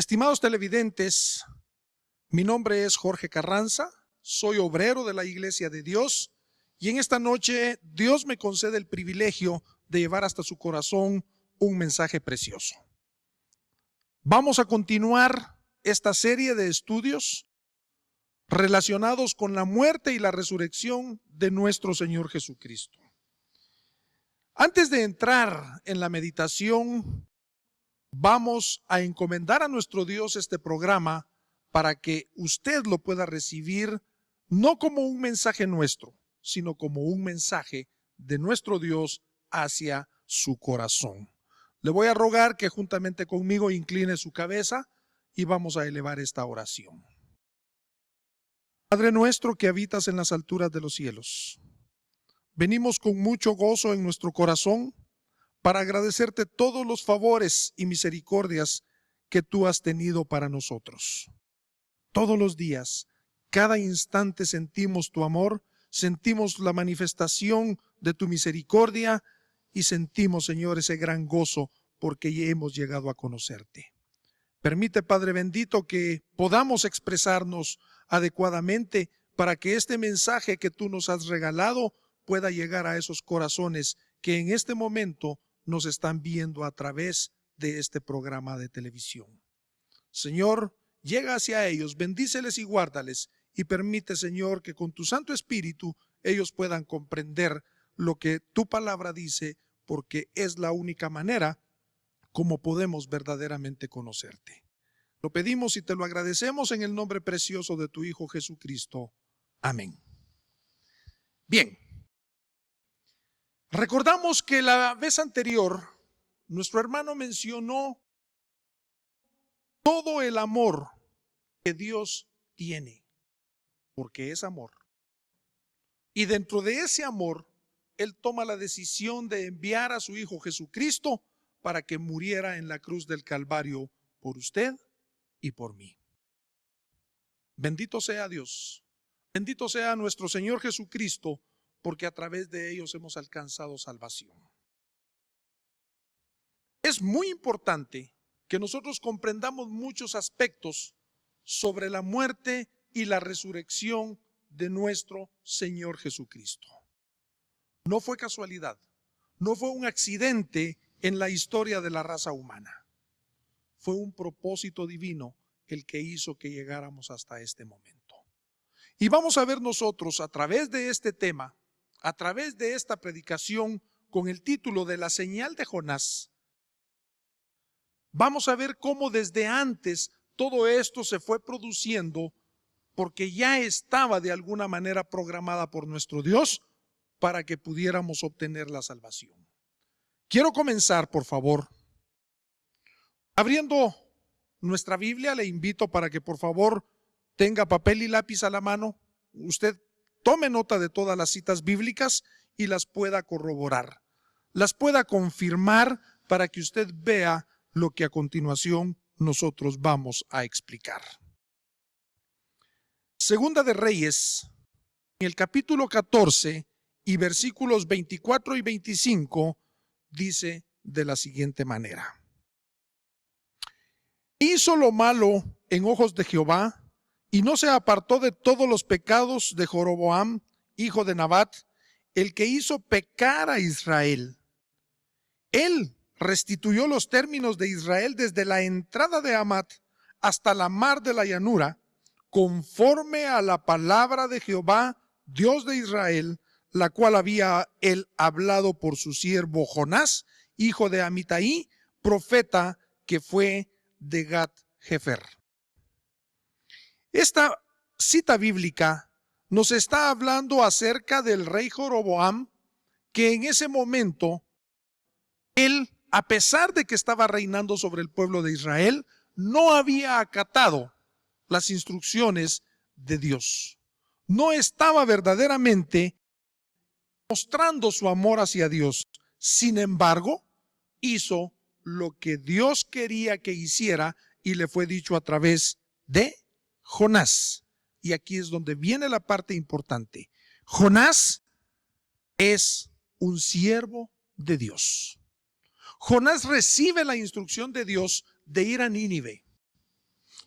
Estimados televidentes, mi nombre es Jorge Carranza, soy obrero de la Iglesia de Dios y en esta noche Dios me concede el privilegio de llevar hasta su corazón un mensaje precioso. Vamos a continuar esta serie de estudios relacionados con la muerte y la resurrección de nuestro Señor Jesucristo. Antes de entrar en la meditación, vamos a encomendar a nuestro Dios este programa para que usted lo pueda recibir no como un mensaje nuestro, sino como un mensaje de nuestro Dios hacia su corazón. Le voy a rogar que juntamente conmigo incline su cabeza y vamos a elevar esta oración. Padre nuestro que habitas en las alturas de los cielos, venimos con mucho gozo en nuestro corazón para agradecerte todos los favores y misericordias que tú has tenido para nosotros. Todos los días, cada instante sentimos tu amor, sentimos la manifestación de tu misericordia y sentimos, Señor, ese gran gozo porque ya hemos llegado a conocerte. Permite, Padre bendito, que podamos expresarnos adecuadamente para que este mensaje que tú nos has regalado pueda llegar a esos corazones que en este momento nos están viendo a través de este programa de televisión. Señor, llega hacia ellos, bendíceles y guárdales y permite, Señor, que con tu Santo Espíritu ellos puedan comprender lo que tu palabra dice, porque es la única manera como podemos verdaderamente conocerte. Lo pedimos y te lo agradecemos en el nombre precioso de tu Hijo Jesucristo. Amén. Bien. Recordamos que la vez anterior, nuestro hermano mencionó todo el amor que Dios tiene, porque es amor. Y dentro de ese amor, Él toma la decisión de enviar a su Hijo Jesucristo para que muriera en la cruz del Calvario por usted y por mí. Bendito sea Dios, bendito sea nuestro Señor Jesucristo, porque a través de ellos hemos alcanzado salvación. Es muy importante que nosotros comprendamos muchos aspectos sobre la muerte y la resurrección de nuestro Señor Jesucristo. No fue casualidad, no fue un accidente en la historia de la raza humana. Fue un propósito divino el que hizo que llegáramos hasta este momento. Y vamos a ver nosotros a través de este tema, a través de esta predicación con el título de La señal de Jonás, vamos a ver cómo desde antes todo esto se fue produciendo porque ya estaba de alguna manera programada por nuestro Dios para que pudiéramos obtener la salvación. Quiero comenzar, por favor, abriendo nuestra Biblia. Le invito para que por favor tenga papel y lápiz a la mano. Usted tome nota de todas las citas bíblicas y las pueda corroborar, las pueda confirmar para que usted vea lo que a continuación nosotros vamos a explicar. Segunda de Reyes, en el capítulo 14 y versículos 24 y 25, dice de la siguiente manera: hizo lo malo en ojos de Jehová y no se apartó de todos los pecados de Jeroboam, hijo de Nabat, el que hizo pecar a Israel. Él restituyó los términos de Israel desde la entrada de Hamat hasta la mar de la llanura, conforme a la palabra de Jehová, Dios de Israel, la cual había él hablado por su siervo Jonás, hijo de Amitai, profeta que fue de Gat-Hefer. Esta cita bíblica nos está hablando acerca del rey Jeroboam, que en ese momento, él, a pesar de que estaba reinando sobre el pueblo de Israel, no había acatado las instrucciones de Dios. No estaba verdaderamente mostrando su amor hacia Dios. Sin embargo, hizo lo que Dios quería que hiciera y le fue dicho a través de Jonás. Y aquí es donde viene la parte importante. Jonás es un siervo de Dios. Jonás recibe la instrucción de Dios de ir a Nínive.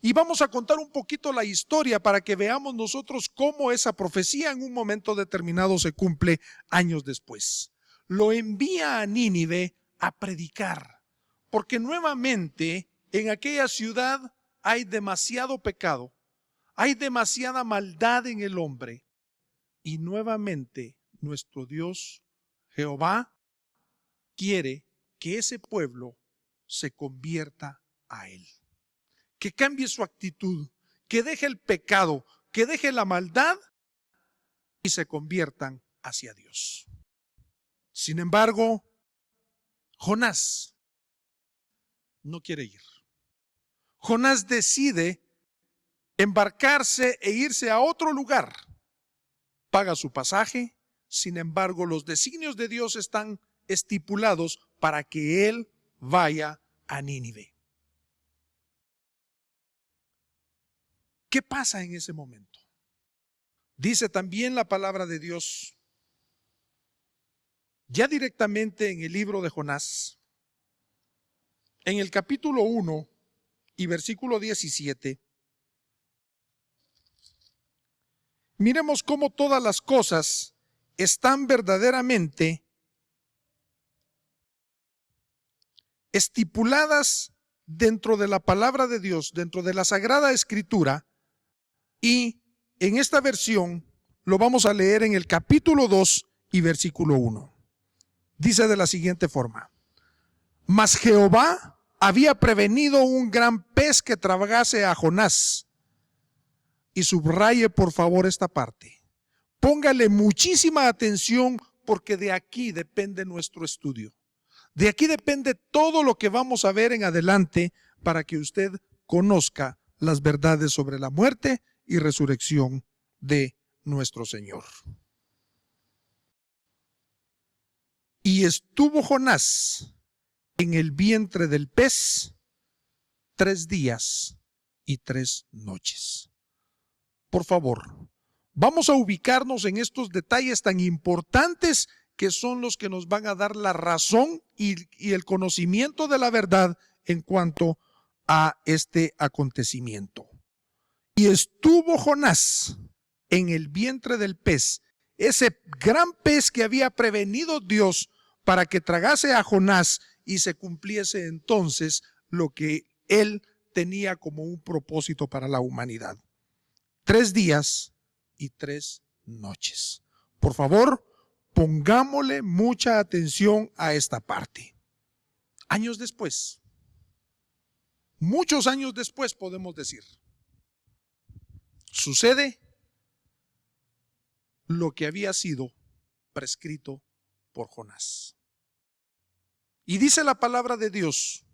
Y vamos a contar un poquito la historia para que veamos nosotros cómo esa profecía en un momento determinado se cumple años después. Lo envía a Nínive a predicar, porque nuevamente en aquella ciudad hay demasiado pecado, hay demasiada maldad en el hombre. Y nuevamente nuestro Dios, Jehová, quiere que ese pueblo se convierta a Él, que cambie su actitud, que deje el pecado, que deje la maldad y se conviertan hacia Dios. Sin embargo, Jonás no quiere ir. Jonás decide embarcarse e irse a otro lugar. Paga su pasaje, sin embargo, los designios de Dios están estipulados para que él vaya a Nínive. ¿Qué pasa en ese momento? Dice también la palabra de Dios, ya directamente en el libro de Jonás, en el capítulo 1 y versículo 17, miremos cómo todas las cosas están verdaderamente estipuladas dentro de la palabra de Dios, dentro de la Sagrada Escritura, y en esta versión lo vamos a leer en el capítulo 2 y versículo 1. Dice de la siguiente forma: mas Jehová había prevenido un gran pez que tragase a Jonás. Y subraye por favor esta parte. Póngale muchísima atención porque de aquí depende nuestro estudio. De aquí depende todo lo que vamos a ver en adelante para que usted conozca las verdades sobre la muerte y resurrección de nuestro Señor. Y estuvo Jonás en el vientre del pez 3 días y 3 noches. Por favor, vamos a ubicarnos en estos detalles tan importantes que son los que nos van a dar la razón y el conocimiento de la verdad en cuanto a este acontecimiento. Y estuvo Jonás en el vientre del pez, ese gran pez que había prevenido Dios para que tragase a Jonás y se cumpliese entonces lo que él tenía como un propósito para la humanidad. 3 días y 3 noches. Por favor, pongámosle mucha atención a esta parte. Años después, muchos años después podemos decir, sucede lo que había sido prescrito por Jonás. Y dice la palabra de Dios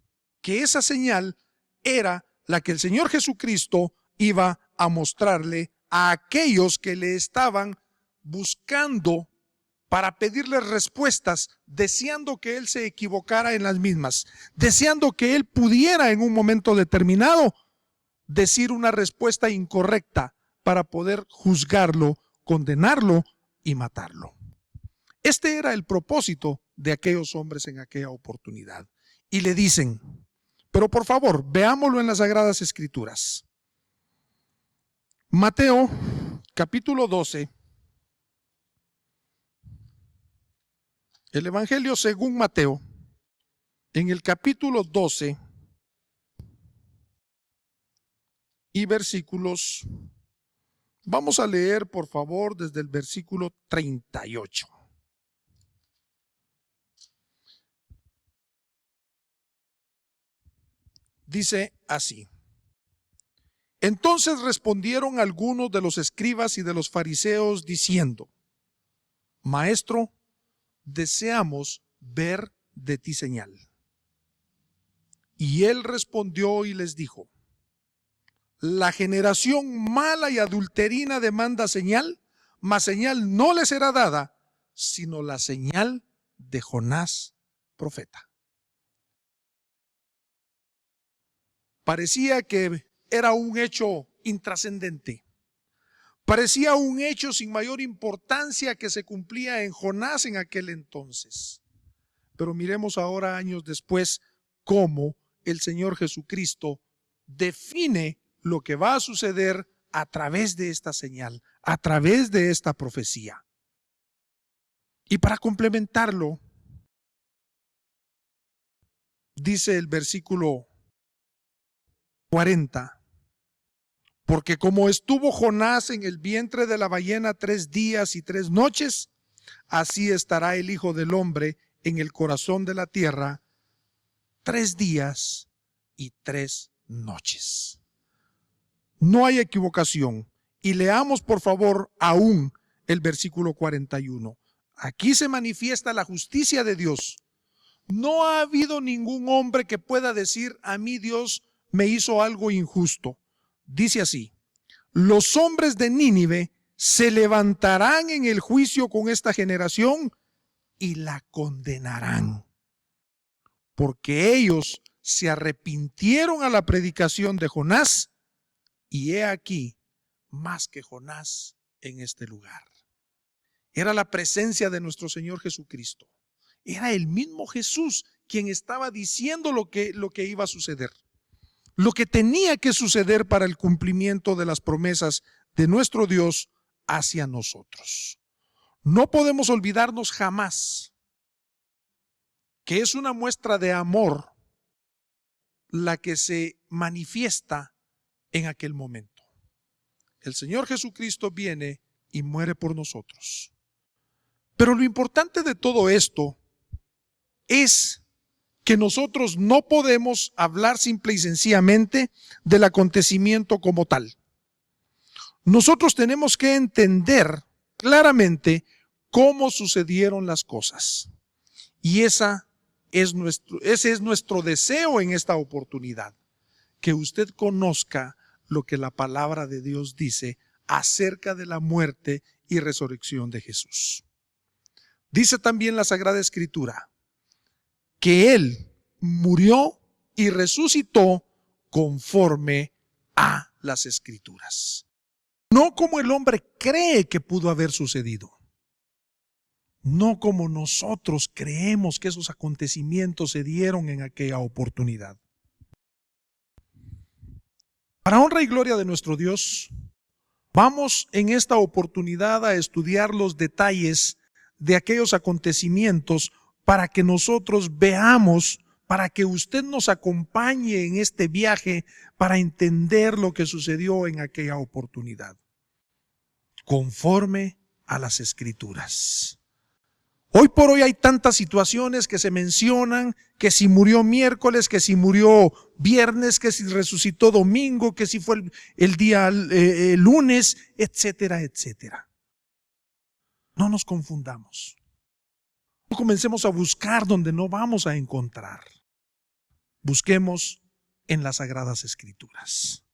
que esa señal era la que el Señor Jesucristo iba a mostrarle a aquellos que le estaban buscando para pedirle respuestas, deseando que él se equivocara en las mismas, deseando que él pudiera en un momento determinado decir una respuesta incorrecta para poder juzgarlo, condenarlo y matarlo. Este era el propósito de aquellos hombres en aquella oportunidad. Y le dicen, pero por favor, veámoslo en las Sagradas Escrituras. Mateo, capítulo 12. El Evangelio según Mateo, en el capítulo 12 y versículos, vamos a leer por favor desde el versículo 38. Dice así: entonces respondieron algunos de los escribas y de los fariseos diciendo, Maestro, deseamos ver de ti señal. Y él respondió y les dijo, la generación mala y adulterina demanda señal, mas señal no le será dada, sino la señal de Jonás, profeta. Parecía que era un hecho intrascendente. Parecía un hecho sin mayor importancia que se cumplía en Jonás en aquel entonces. Pero miremos ahora, años después, cómo el Señor Jesucristo define lo que va a suceder a través de esta señal, a través de esta profecía. Y para complementarlo, dice el versículo 40, porque como estuvo Jonás en el vientre de la ballena 3 días y 3 noches, así estará el Hijo del Hombre en el corazón de la tierra 3 días y 3 noches. No hay equivocación. Y leamos por favor aún el versículo 41. Aquí se manifiesta la justicia de Dios. No ha habido ningún hombre que pueda decir: a mí Dios me hizo algo injusto. Dice así: los hombres de Nínive se levantarán en el juicio con esta generación y la condenarán, porque ellos se arrepintieron a la predicación de Jonás, y he aquí más que Jonás en este lugar. Era la presencia de nuestro Señor Jesucristo. Era el mismo Jesús quien estaba diciendo lo que iba a suceder, lo que tenía que suceder para el cumplimiento de las promesas de nuestro Dios hacia nosotros. No podemos olvidarnos jamás que es una muestra de amor la que se manifiesta en aquel momento. El Señor Jesucristo viene y muere por nosotros. Pero lo importante de todo esto es que nosotros no podemos hablar simple y sencillamente del acontecimiento como tal. Nosotros tenemos que entender claramente cómo sucedieron las cosas. Y ese es nuestro deseo en esta oportunidad, que usted conozca lo que la palabra de Dios dice acerca de la muerte y resurrección de Jesús. Dice también la Sagrada Escritura que Él murió y resucitó conforme a las Escrituras. No como el hombre cree que pudo haber sucedido. No como nosotros creemos que esos acontecimientos se dieron en aquella oportunidad. Para honra y gloria de nuestro Dios, vamos en esta oportunidad a estudiar los detalles de aquellos acontecimientos para que nosotros veamos, para que usted nos acompañe en este viaje para entender lo que sucedió en aquella oportunidad, conforme a las Escrituras. Hoy por hoy hay tantas situaciones que se mencionan, que si murió miércoles, que si murió viernes, que si resucitó domingo, que si fue el día lunes, etcétera, etcétera. No nos confundamos. No comencemos a buscar donde no vamos a encontrar. Busquemos en las Sagradas Escrituras.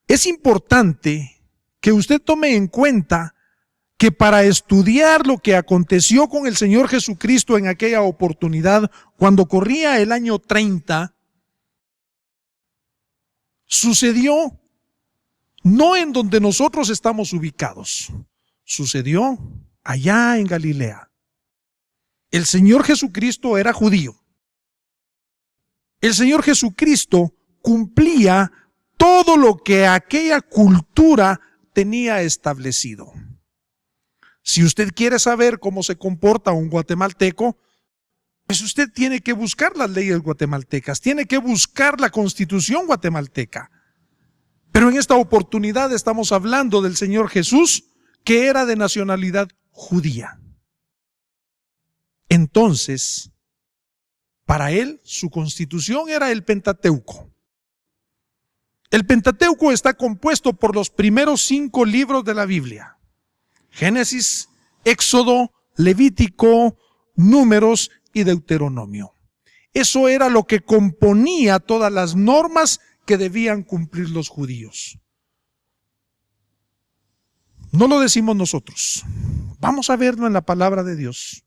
Es importante que usted tome en cuenta que para estudiar lo que aconteció con el Señor Jesucristo en aquella oportunidad, cuando corría el año 30, sucedió no en donde nosotros estamos ubicados, sucedió allá en Galilea. El Señor Jesucristo era judío. El Señor Jesucristo cumplía todo lo que aquella cultura tenía establecido. Si usted quiere saber cómo se comporta un guatemalteco, pues usted tiene que buscar las leyes guatemaltecas, tiene que buscar la Constitución guatemalteca. Pero en esta oportunidad estamos hablando del Señor Jesús, que era de nacionalidad judía. Entonces, para él, su constitución era el Pentateuco. El Pentateuco está compuesto por los primeros 5 libros de la Biblia: Génesis, Éxodo, Levítico, Números y Deuteronomio. Eso era lo que componía todas las normas que debían cumplir los judíos. No lo decimos nosotros. Vamos a verlo en la palabra de Dios.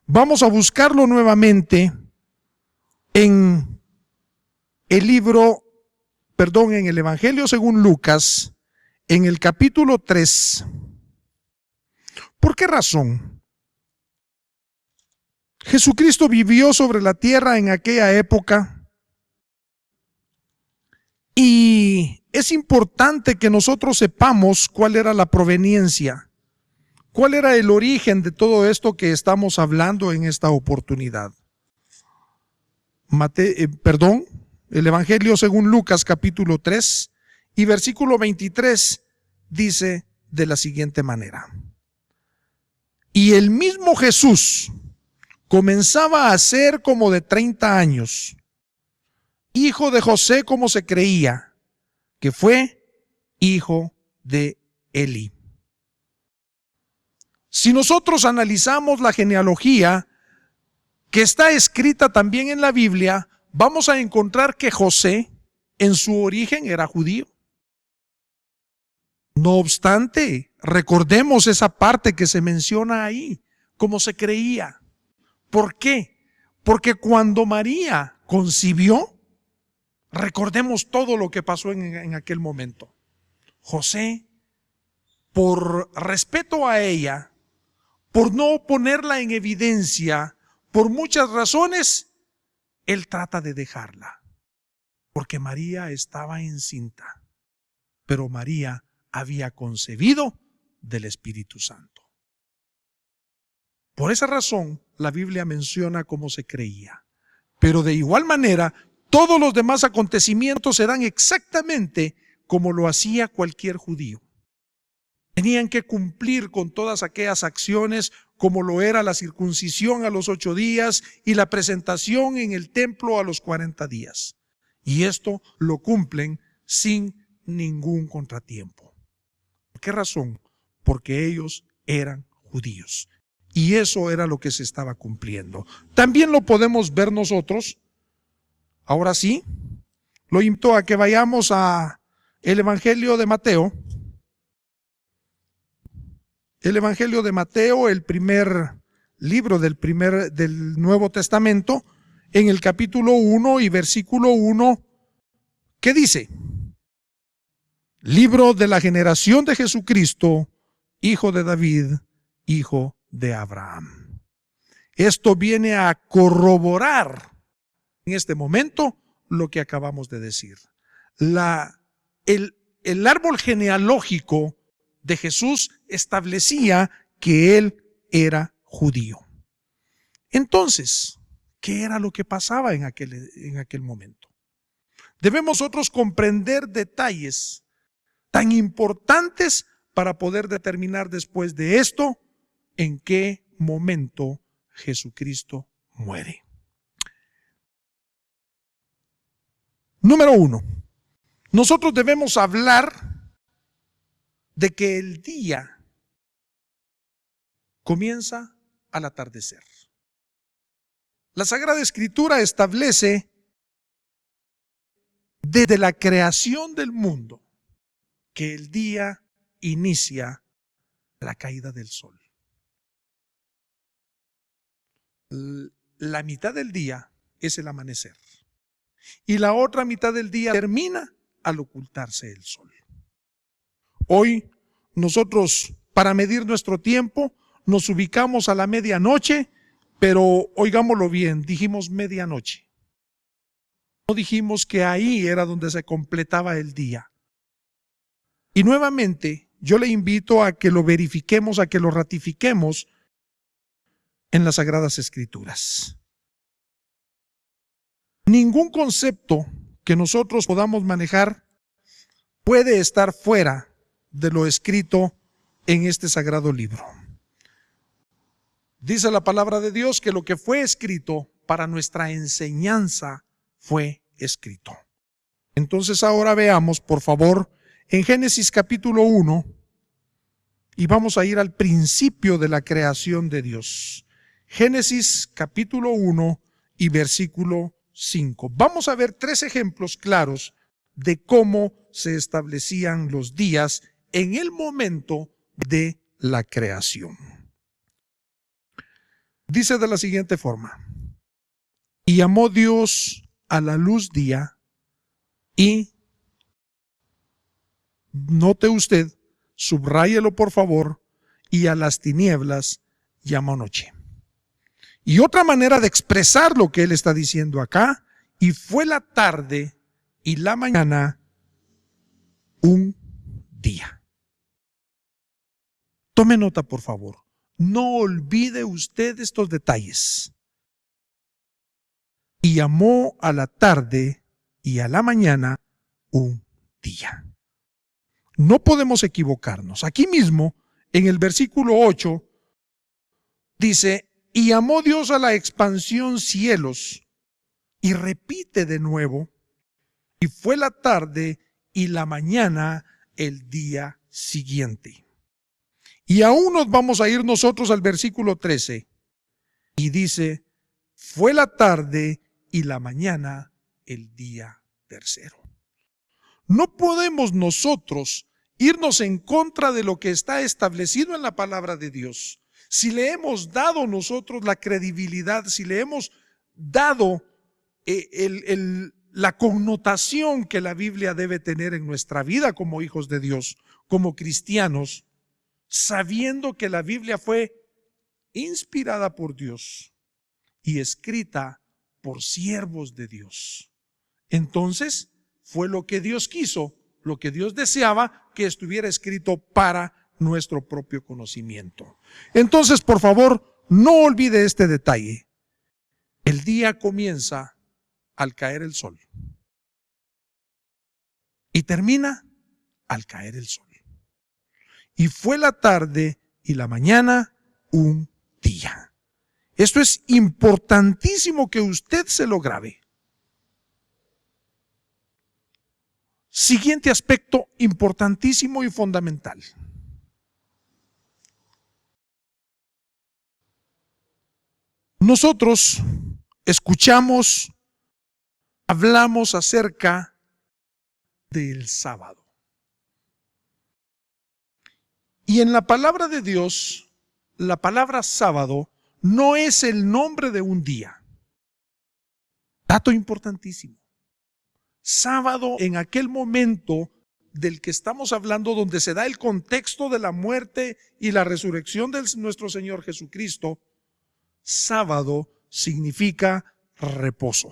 Vamos a buscarlo nuevamente en el Evangelio según Lucas, en el capítulo 3. ¿Por qué razón? Jesucristo vivió sobre la tierra en aquella época Y es importante que nosotros sepamos cuál era la proveniencia, cuál era el origen de todo esto que estamos hablando en esta oportunidad. El Evangelio según Lucas capítulo 3 y versículo 23 dice de la siguiente manera: y el mismo Jesús comenzaba a ser como de 30 años, hijo de José como se creía, que fue hijo de Eli. Si nosotros analizamos la genealogía que está escrita también en la Biblia, vamos a encontrar que José en su origen era judío. No obstante, recordemos esa parte que se menciona ahí, como se creía. ¿Por qué? Porque cuando María concibió, recordemos todo lo que pasó en aquel momento. José, por respeto a ella, por no ponerla en evidencia, por muchas razones, él trata de dejarla. Porque María estaba encinta, pero María había concebido del Espíritu Santo. Por esa razón, la Biblia menciona cómo se creía. Pero de igual manera, todos los demás acontecimientos se dan exactamente como lo hacía cualquier judío. Tenían que cumplir con todas aquellas acciones como lo era la circuncisión a los 8 días y la presentación en el templo a los 40 días. Y esto lo cumplen sin ningún contratiempo. ¿Por qué razón? Porque ellos eran judíos. Y eso era lo que se estaba cumpliendo. También lo podemos ver nosotros. Ahora sí, lo invito a que vayamos a el Evangelio de Mateo. El Evangelio de Mateo, el primer libro del Nuevo Testamento, en el capítulo 1 y versículo 1, ¿qué dice? Libro de la generación de Jesucristo, hijo de David, hijo de Abraham. Esto viene a corroborar en este momento lo que acabamos de decir. El árbol genealógico de Jesús establecía que él era judío. Entonces, ¿qué era lo que pasaba en aquel momento? Debemos nosotros comprender detalles tan importantes para poder determinar después de esto en qué momento Jesucristo muere. Número 1, nosotros debemos hablar de que el día comienza al atardecer. La Sagrada Escritura establece desde la creación del mundo que el día inicia la caída del sol. La mitad del día es el amanecer y la otra mitad del día termina al ocultarse el sol. Hoy nosotros, para medir nuestro tiempo, nos ubicamos a la medianoche, pero oigámoslo bien, dijimos medianoche. No dijimos que ahí era donde se completaba el día. Y nuevamente, yo le invito a que lo verifiquemos, a que lo ratifiquemos en las Sagradas Escrituras. Ningún concepto que nosotros podamos manejar puede estar fuera de lo escrito en este sagrado libro. Dice la palabra de Dios que lo que fue escrito para nuestra enseñanza fue escrito. Entonces ahora veamos, por favor, en Génesis capítulo 1, y vamos a ir al principio de la creación de Dios. Génesis capítulo 1 y versículo 5. Vamos a ver 3 ejemplos claros de cómo se establecían los días en el momento de la creación. Dice de la siguiente forma: y llamó Dios a la luz día y, note usted, subráyelo por favor, y a las tinieblas llamó noche. Y otra manera de expresar lo que él está diciendo acá: y fue la tarde y la mañana un día. Tome nota, por favor. No olvide usted estos detalles. Y llamó a la tarde y a la mañana un día. No podemos equivocarnos. Aquí mismo, en el versículo 8, dice, y llamó Dios a la expansión cielos. Y repite de nuevo, y fue la tarde y la mañana el día siguiente. Y aún nos vamos a ir nosotros al versículo 13. Y dice, fue la tarde y la mañana el día tercero. No podemos nosotros irnos en contra de lo que está establecido en la palabra de Dios. Si le hemos dado nosotros la credibilidad, si le hemos dado la connotación que la Biblia debe tener en nuestra vida como hijos de Dios, como cristianos, sabiendo que la Biblia fue inspirada por Dios y escrita por siervos de Dios. Entonces, fue lo que Dios quiso, lo que Dios deseaba que estuviera escrito para nuestro propio conocimiento. Entonces, por favor, no olvide este detalle. El día comienza al caer el sol y termina al caer el sol. Y fue la tarde y la mañana un día. Esto es importantísimo que usted se lo grabe. Siguiente aspecto importantísimo y fundamental. Nosotros escuchamos, hablamos acerca del sábado. Y en la palabra de Dios, la palabra sábado no es el nombre de un día. Dato importantísimo. Sábado, en aquel momento del que estamos hablando, donde se da el contexto de la muerte y la resurrección de nuestro Señor Jesucristo, sábado significa reposo.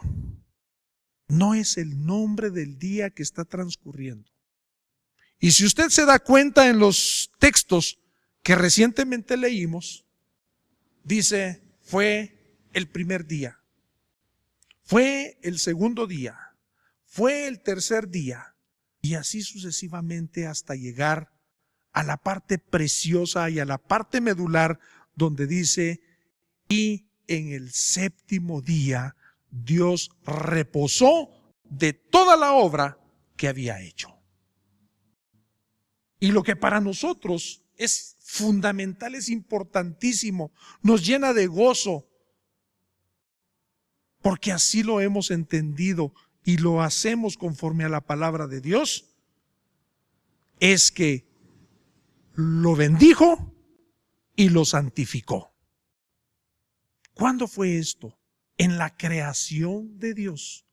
No es el nombre del día que está transcurriendo. Y si usted se da cuenta en los textos que recientemente leímos, dice, fue el primer día, fue el segundo día, fue el tercer día, y así sucesivamente hasta llegar a la parte preciosa y a la parte medular donde dice, y en el séptimo día Dios reposó de toda la obra que había hecho. Y lo que para nosotros es fundamental, es importantísimo, nos llena de gozo, porque así lo hemos entendido y lo hacemos conforme a la palabra de Dios, es que lo bendijo y lo santificó. ¿Cuándo fue esto? En la creación de Dios.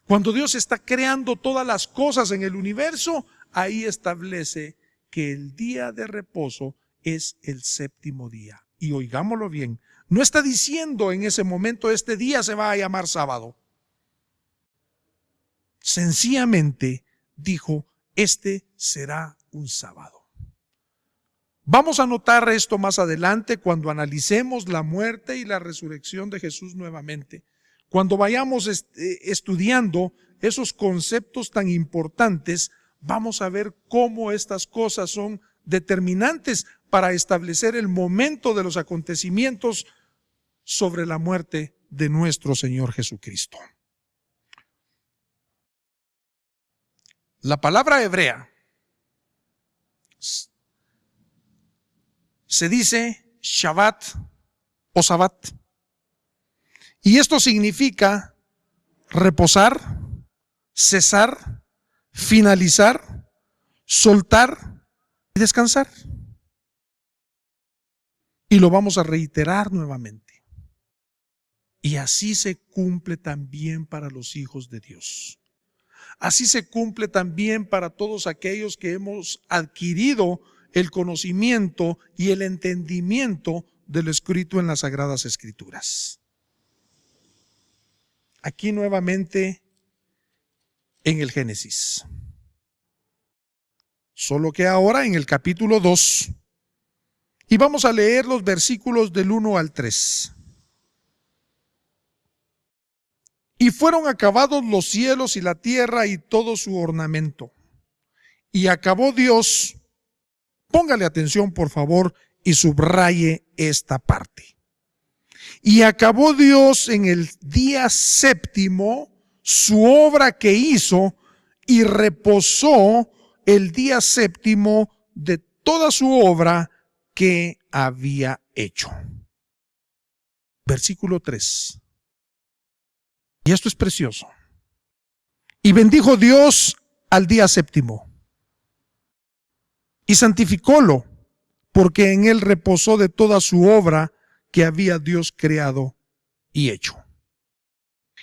Cuando Dios está creando todas las cosas en el universo, ahí establece que el día de reposo es el séptimo día. Y oigámoslo bien, no está diciendo en ese momento este día se va a llamar sábado. Sencillamente dijo, este será un sábado. Vamos a notar esto más adelante cuando analicemos la muerte y la resurrección de Jesús nuevamente. Cuando vayamos estudiando esos conceptos tan importantes, vamos a ver cómo estas cosas son determinantes para establecer el momento de los acontecimientos sobre la muerte de nuestro Señor Jesucristo. La palabra hebrea se dice Shabbat o Sabbat. Y esto significa reposar, cesar, finalizar, soltar y descansar. Y lo vamos a reiterar nuevamente. Y así se cumple también para los hijos de Dios. Así se cumple también para todos aquellos que hemos adquirido el conocimiento y el entendimiento de lo escrito en las Sagradas Escrituras. Aquí nuevamente en el Génesis. solo que ahora en el capítulo 2. Y vamos a leer los versículos del 1 al 3. Y fueron acabados los cielos y la tierra y todo su ornamento. Y acabó Dios, póngale atención por favor y subraye esta parte. Y acabó Dios en el día séptimo su obra que hizo y reposó el día séptimo de toda su obra que había hecho. Versículo 3. Y esto es precioso. Y bendijo Dios al día séptimo y santificólo, porque en él reposó de toda su obra que había Dios creado y hecho.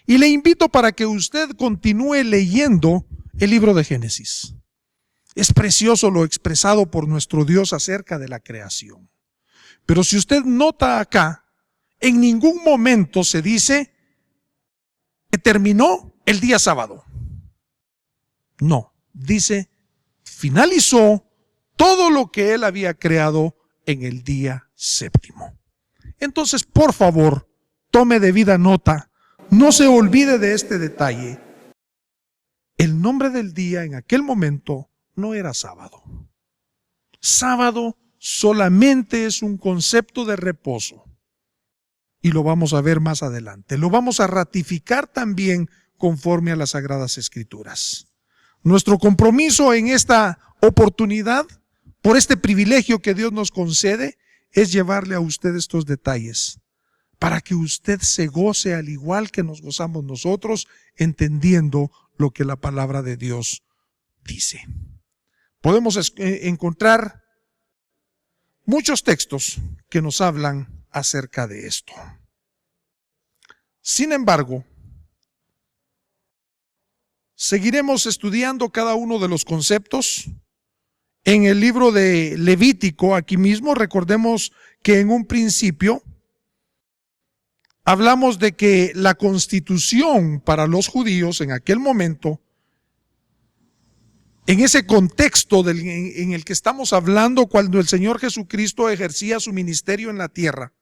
Y le invito para que usted continúe leyendo el libro de Génesis. Es precioso lo expresado por nuestro Dios acerca de la creación. Pero si usted nota acá, en ningún momento se dice que terminó el día sábado. No, dice, finalizó todo lo que él había creado en el día séptimo. Entonces, por favor, tome debida nota, no se olvide de este detalle. El nombre del día en aquel momento no era sábado. Sábado solamente es un concepto de reposo. Y lo vamos a ver más adelante. Lo vamos a ratificar también conforme a las Sagradas Escrituras. Nuestro compromiso en esta oportunidad, por este privilegio que Dios nos concede, es llevarle a usted estos detalles, para que usted se goce al igual que nos gozamos nosotros, entendiendo lo que la palabra de Dios dice. Podemos encontrar muchos textos que nos hablan acerca de esto. Sin embargo, seguiremos estudiando cada uno de los conceptos. En el libro de Levítico, aquí mismo, recordemos que en un principio hablamos de que la constitución para los judíos en aquel momento, en ese contexto en el que estamos hablando cuando el Señor Jesucristo ejercía su ministerio en la tierra,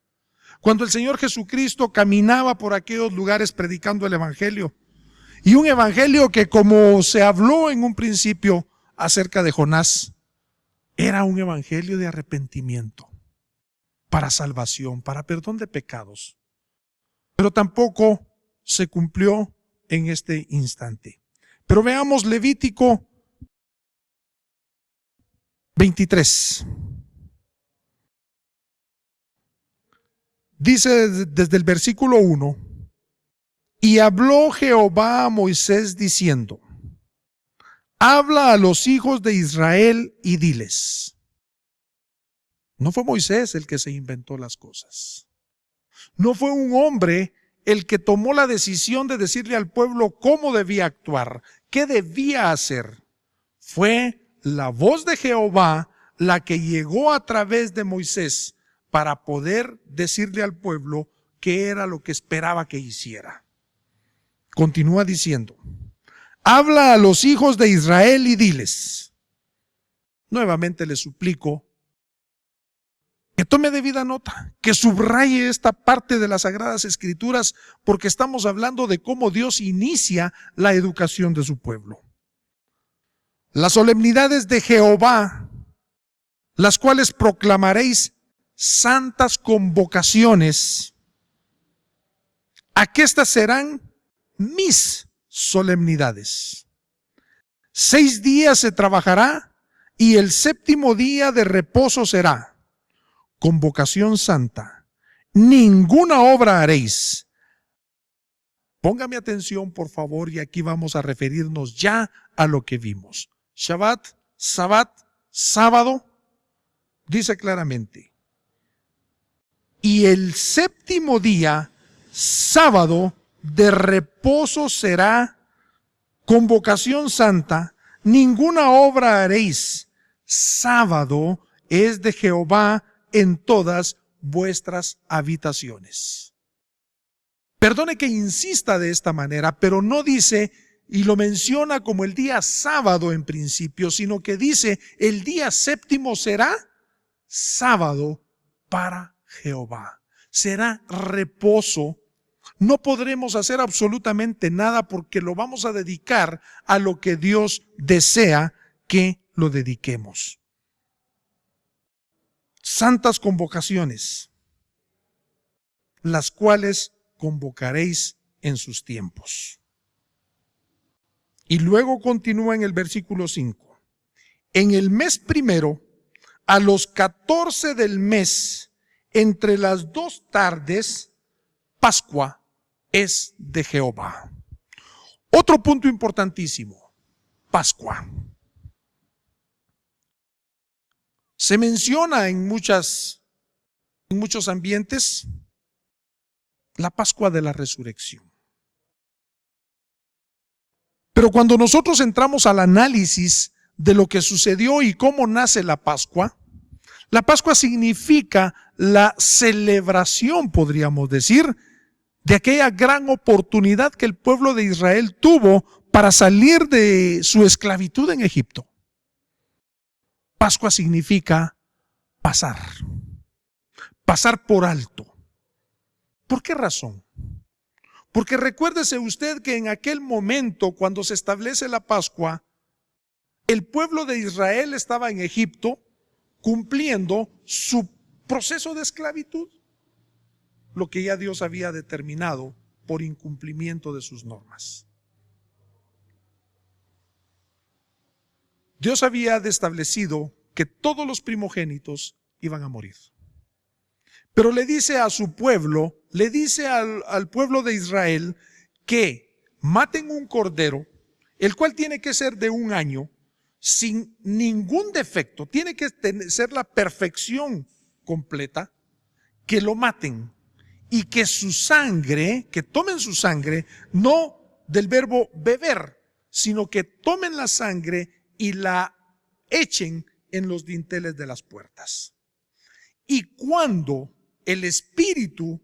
cuando el Señor Jesucristo caminaba por aquellos lugares predicando el Evangelio, y un Evangelio que, como se habló en un principio acerca de Jonás, era un Evangelio de arrepentimiento, para salvación, para perdón de pecados. Pero tampoco se cumplió en este instante. Pero veamos Levítico 23. Dice desde el versículo 1, y habló Jehová a Moisés diciendo, habla a los hijos de Israel y diles. No fue Moisés el que se inventó las cosas. No fue un hombre el que tomó la decisión de decirle al pueblo cómo debía actuar, qué debía hacer. Fue la voz de Jehová la que llegó a través de Moisés para poder decirle al pueblo qué era lo que esperaba que hiciera. Continúa diciendo, habla a los hijos de Israel y diles. Nuevamente les suplico que tome debida nota, que subraye esta parte de las Sagradas Escrituras, porque estamos hablando de cómo Dios inicia la educación de su pueblo. Las solemnidades de Jehová, las cuales proclamaréis santas convocaciones, aquestas serán mis solemnidades. 6 días se trabajará y el séptimo día de reposo será convocación santa. Ninguna obra haréis. Póngame atención, por favor, y aquí vamos a referirnos ya a lo que vimos. Shabbat, Sabbat, sábado, dice claramente. Y el séptimo día, sábado, de reposo será convocación santa. Ninguna obra haréis. Sábado es de Jehová en todas vuestras habitaciones. Perdone que insista de esta manera, pero no dice y lo menciona como el día sábado en principio, sino que dice el día séptimo será sábado para Jehová. Será reposo. No podremos hacer absolutamente nada porque lo vamos a dedicar a lo que Dios desea que lo dediquemos. Santas convocaciones, las cuales convocaréis en sus tiempos. Y luego continúa en el versículo 5. En el mes primero, a los 14 del mes, entre las 2 tardes, Pascua es de Jehová. Otro punto importantísimo, Pascua. Se menciona en muchos ambientes la Pascua de la Resurrección. Pero cuando nosotros entramos al análisis de lo que sucedió y cómo nace la Pascua significa la celebración, podríamos decir, de aquella gran oportunidad que el pueblo de Israel tuvo para salir de su esclavitud en Egipto. Pascua significa pasar por alto. ¿Por qué razón? Porque recuérdese usted que en aquel momento, cuando se establece la Pascua, el pueblo de Israel estaba en Egipto cumpliendo su proceso de esclavitud, lo que ya Dios había determinado por incumplimiento de sus normas. Dios había establecido que todos los primogénitos iban a morir. Pero le dice a su pueblo, le dice al pueblo de Israel que maten un cordero, el cual tiene que ser de 1 año, sin ningún defecto, tiene que ser la perfección completa, que lo maten y que su sangre, que tomen su sangre, no del verbo beber, sino que tomen la sangre y la echen en los dinteles de las puertas. Y cuando el espíritu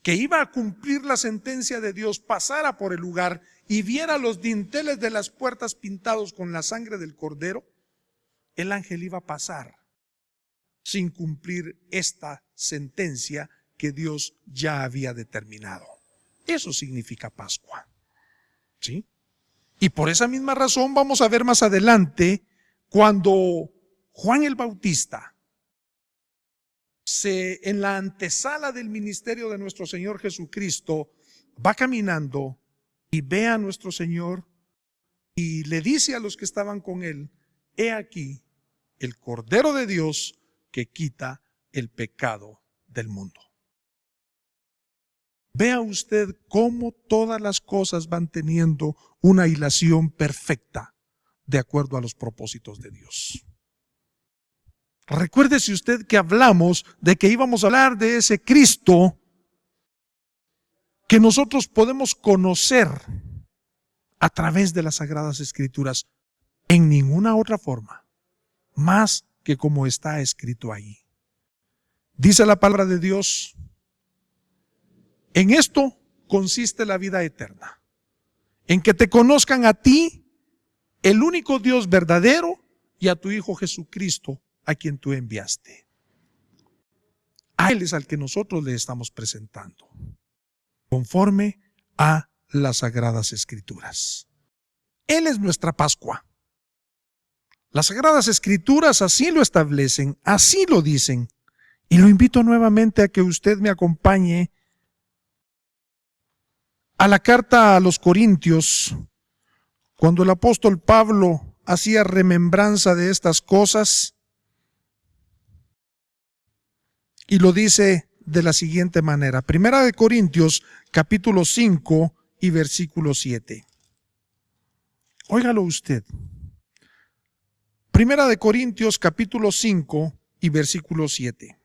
que iba a cumplir la sentencia de Dios pasara por el lugar y viera los dinteles de las puertas pintados con la sangre del cordero, el ángel iba a pasar sin cumplir esta sentencia que Dios ya había determinado. Eso significa Pascua. ¿Sí? Y por esa misma razón vamos a ver más adelante cuando Juan el Bautista en la antesala del ministerio de nuestro Señor Jesucristo va caminando y ve a nuestro Señor y le dice a los que estaban con él: he aquí el Cordero de Dios que quita el pecado del mundo. Vea usted cómo todas las cosas van teniendo una hilación perfecta de acuerdo a los propósitos de Dios. Recuérdese usted que hablamos de que íbamos a hablar de ese Cristo que nosotros podemos conocer a través de las Sagradas Escrituras en ninguna otra forma, más que como está escrito ahí. Dice la palabra de Dios: en esto consiste la vida eterna, en que te conozcan a ti, el único Dios verdadero, y a tu Hijo Jesucristo, a quien tú enviaste. A Él es al que nosotros le estamos presentando, conforme a las Sagradas Escrituras. Él es nuestra Pascua. Las Sagradas Escrituras así lo establecen, así lo dicen. Y lo invito nuevamente a que usted me acompañe a la carta a los Corintios, cuando el apóstol Pablo hacía remembranza de estas cosas, y lo dice de la siguiente manera. Primera de Corintios, capítulo 5 y versículo 7. Óigalo usted. Primera de Corintios, capítulo 5 y versículo 7.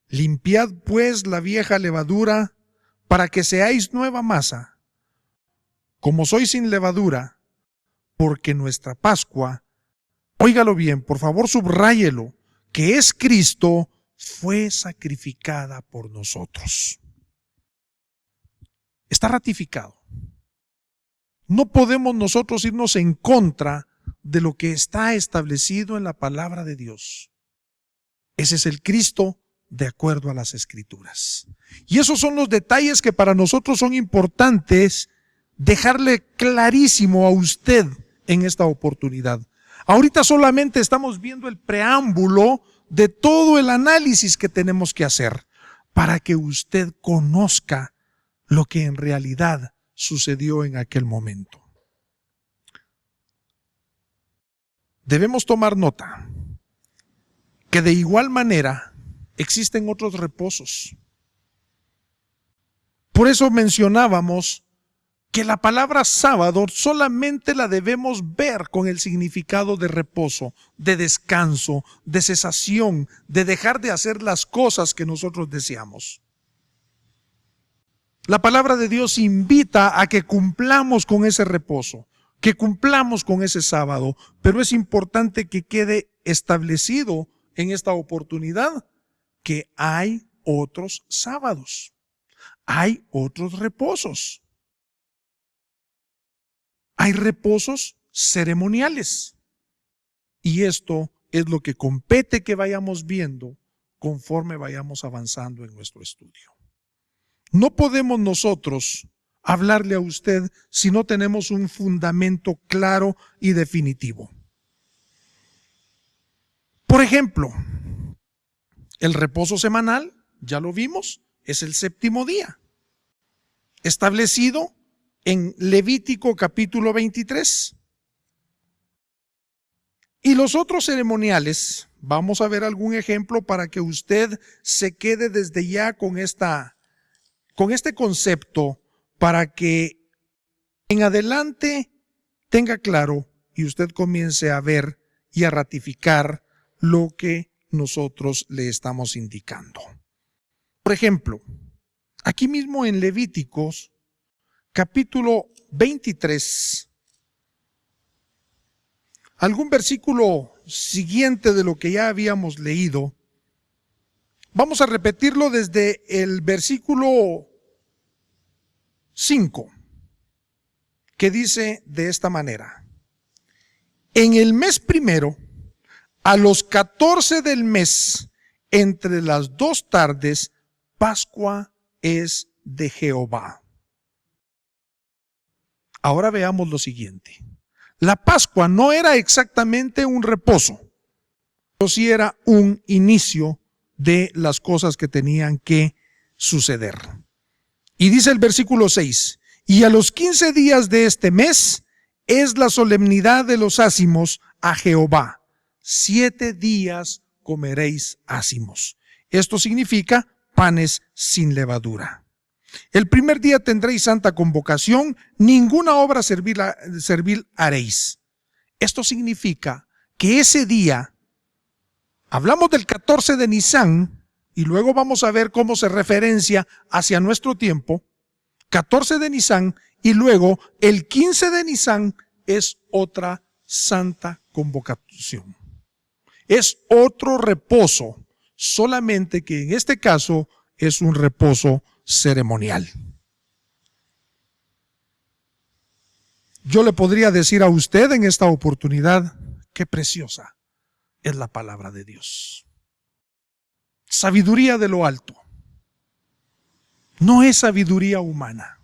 Limpiad pues la vieja levadura para que seáis nueva masa, como sois sin levadura, porque nuestra Pascua, óigalo bien, por favor subráyelo, que es Cristo, fue sacrificada por nosotros. Está ratificado. No podemos nosotros irnos en contra de lo que está establecido en la palabra de Dios. Ese es el Cristo de acuerdo a las Escrituras. Y esos son los detalles que para nosotros son importantes dejarle clarísimo a usted en esta oportunidad. Ahorita solamente estamos viendo el preámbulo de todo el análisis que tenemos que hacer para que usted conozca lo que en realidad sucedió en aquel momento. Debemos tomar nota que de igual manera existen otros reposos. Por eso mencionábamos que la palabra sábado solamente la debemos ver con el significado de reposo, de descanso, de cesación, de dejar de hacer las cosas que nosotros deseamos. La palabra de Dios invita a que cumplamos con ese reposo, que cumplamos con ese sábado, pero es importante que quede establecido en esta oportunidad que hay otros sábados, hay otros reposos. Hay reposos ceremoniales. Y esto es lo que compete que vayamos viendo conforme vayamos avanzando en nuestro estudio. No podemos nosotros hablarle a usted si no tenemos un fundamento claro y definitivo. Por ejemplo, el reposo semanal, ya lo vimos, es el séptimo día, establecido en Levítico capítulo 23. Y los otros ceremoniales, vamos a ver algún ejemplo para que usted se quede desde ya con este concepto, para que en adelante tenga claro y usted comience a ver y a ratificar lo que nosotros le estamos indicando. Por ejemplo, aquí mismo en Levíticos capítulo 23, algún versículo siguiente de lo que ya habíamos leído, vamos a repetirlo desde el versículo 5, que dice de esta manera: en el mes primero, a los 14 del mes, entre las 2 tardes, Pascua es de Jehová. Ahora veamos lo siguiente. La Pascua no era exactamente un reposo, pero sí era un inicio de las cosas que tenían que suceder. Y dice el versículo 6, y a los 15 días de este mes es la solemnidad de los ácimos a Jehová. 7 días comeréis ácimos. Esto significa panes sin levadura. El primer día tendréis santa convocación, ninguna obra servil haréis. Esto significa que ese día, hablamos del 14 de Nisán, y luego vamos a ver cómo se referencia hacia nuestro tiempo, 14 de Nisán, y luego el 15 de Nisán es otra santa convocación. Es otro reposo, solamente que en este caso es un reposo ceremonial. Yo le podría decir a usted en esta oportunidad, qué preciosa es la palabra de Dios. Sabiduría de lo alto. No es sabiduría humana.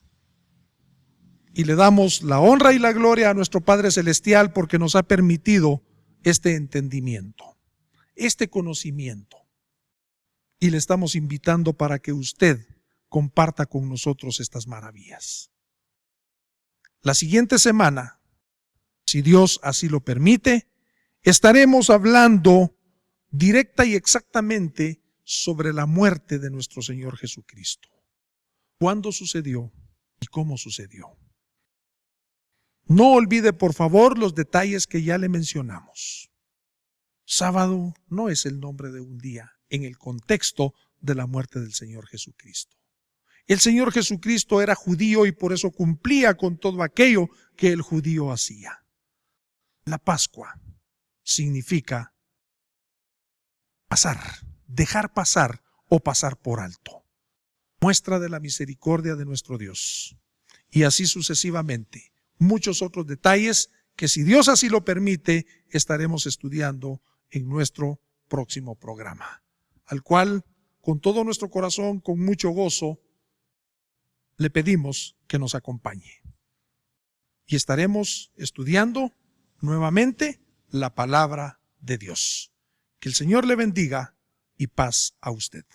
Y le damos la honra y la gloria a nuestro Padre Celestial porque nos ha permitido este entendimiento, este conocimiento. Y le estamos invitando para que usted comparta con nosotros estas maravillas. La siguiente semana, si Dios así lo permite, estaremos hablando directa y exactamente sobre la muerte de nuestro Señor Jesucristo. ¿Cuándo sucedió y cómo sucedió? No olvide, por favor, los detalles que ya le mencionamos. Sábado no es el nombre de un día en el contexto de la muerte del Señor Jesucristo. El Señor Jesucristo era judío y por eso cumplía con todo aquello que el judío hacía. La Pascua significa pasar, dejar pasar o pasar por alto. Muestra de la misericordia de nuestro Dios. Y así sucesivamente, muchos otros detalles que, si Dios así lo permite, estaremos estudiando en nuestro próximo programa, al cual con todo nuestro corazón, con mucho gozo, le pedimos que nos acompañe. Y estaremos estudiando nuevamente la palabra de Dios. Que el Señor le bendiga y paz a usted.